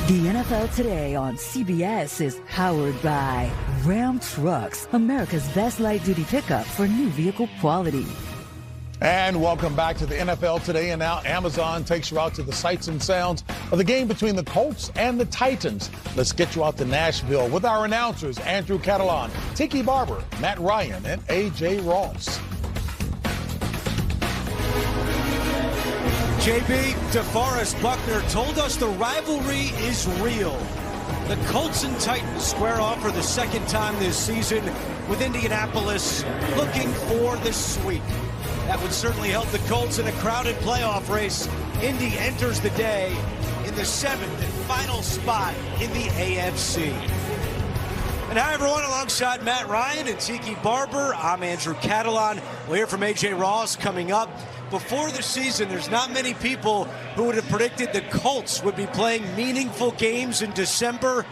The NFL Today on CBS is powered by Ram Trucks, America's best light-duty pickup for new vehicle quality. And welcome back to the NFL Today. And now Amazon takes you out to the sights and sounds of the game between the Colts and the Titans. Let's get you out to Nashville with our announcers, Andrew Catalan, Tiki Barber, Matt Ryan, and A.J. Ross. JB, DeForest Buckner told us the rivalry is real. The Colts and Titans square off for the second time this season, with Indianapolis looking for the sweep. That would certainly help the Colts in a crowded playoff race. Indy enters the day in the 7th and final spot in the AFC. And hi, everyone, alongside Matt Ryan and Tiki Barber, I'm Andrew Catalan. We'll hear from A.J. Ross coming up. Before the season, there's not many people who would have predicted the Colts would be playing meaningful games in December.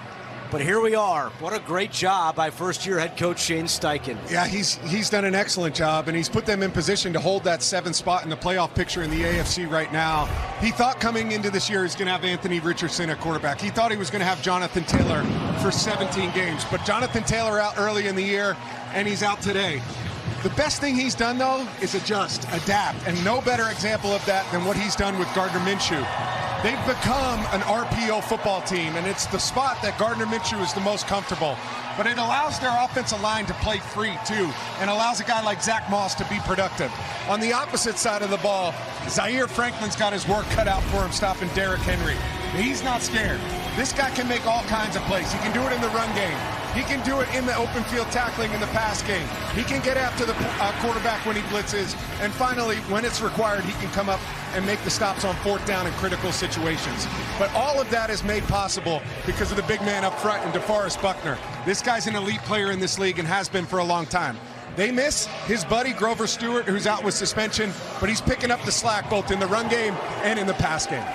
But here we are. What a great job by first-year head coach Shane Steichen. Yeah, he's done an excellent job, and he's put them in position to hold that 7th spot in the playoff picture in the AFC right now. He thought coming into this year he's going to have Anthony Richardson at quarterback. He thought he was going to have Jonathan Taylor for 17 games. But Jonathan Taylor out early in the year, and he's out today. The best thing he's done, though, is adjust, adapt, and no better example of that than what he's done with Gardner Minshew. They've become an RPO football team, and it's the spot that Gardner Minshew is the most comfortable. But it allows their offensive line to play free, too, and allows a guy like Zach Moss to be productive. On the opposite side of the ball, Zaire Franklin's got his work cut out for him stopping Derrick Henry. He's not scared. This guy can make all kinds of plays. He can do it in the run game. He can do it in the open field tackling in the pass game. He can get after the quarterback when he blitzes. And finally, when it's required, he can come up and make the stops on 4th down in critical situations. But all of that is made possible because of the big man up front in DeForest Buckner. This guy's an elite player in this league and has been for a long time. They miss his buddy Grover Stewart, who's out with suspension, but he's picking up the slack both in the run game and in the pass game.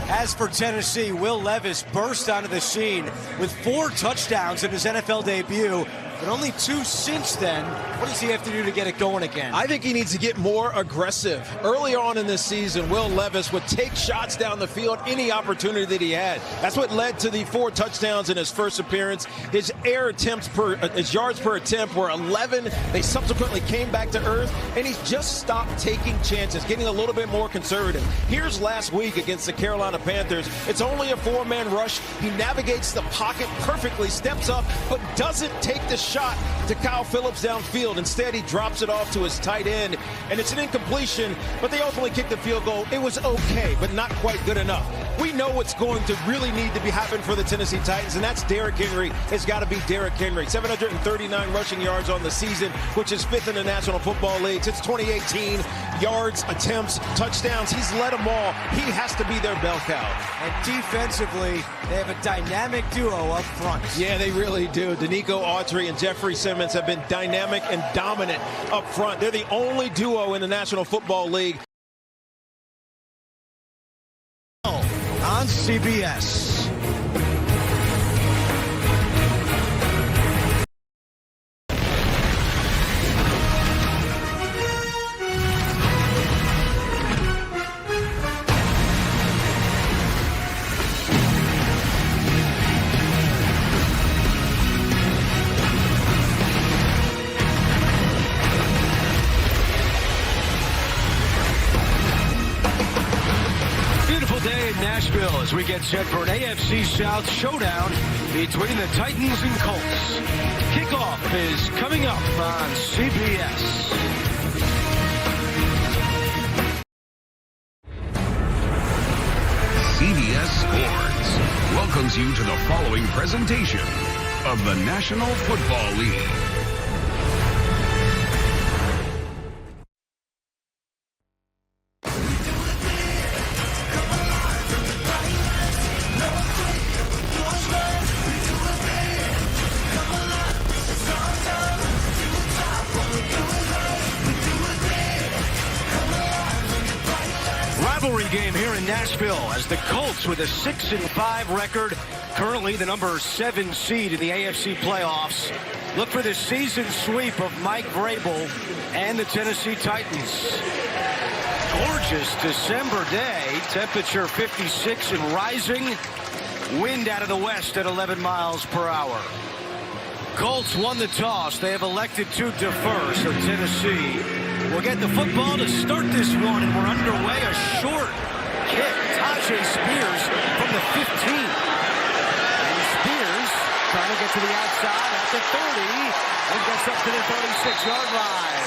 As for Tennessee, Will Levis burst onto the scene with 4 touchdowns in his NFL debut, but only 2 since then. What does he have to do to get it going again? I think he needs to get more aggressive. Early on in this season, Will Levis would take shots down the field any opportunity that he had. That's what led to the 4 touchdowns in his first appearance. His his yards per attempt were 11. They subsequently came back to earth, and he's just stopped taking chances, getting a little bit more conservative. Here's last week against the Carolina Panthers. It's only a 4-man rush. He navigates the pocket perfectly, steps up, but doesn't take the shot to Kyle Phillips downfield. Instead, he drops it off to his tight end, and it's an incompletion, but they ultimately kicked the field goal. It was okay, but not quite good enough. We know what's going to really need to be happening for the Tennessee Titans, and that's Derrick Henry. It's got to be Derrick Henry. 739 rushing yards on the season, which is 5th in the National Football League. Since 2018, yards, attempts, touchdowns, he's led them all. He has to be their bell cow. And defensively, they have a dynamic duo up front. Yeah, they really do. Danico Autry and Jeffrey Simmons have been dynamic and dominant up front. They're the only duo in the National Football League. On CBS. Nashville as we get set for an AFC South showdown between the Titans and Colts. Kickoff is coming up on CBS. CBS Sports welcomes you to the following presentation of the National Football League. Game here in Nashville as the Colts with a 6-5 record, currently the number 7 seed in the AFC playoffs, look for the season sweep of Mike Vrabel and the Tennessee Titans. Gorgeous December day, temperature 56 and rising. Wind out of the west at 11 miles per hour. Colts won the toss. They have elected to defer, so Tennessee will get the football to start this one, and we're underway. A short kick. Tajay Spears from the 15. And Spears trying to get to the outside at the 30 and gets up to the 36-yard line.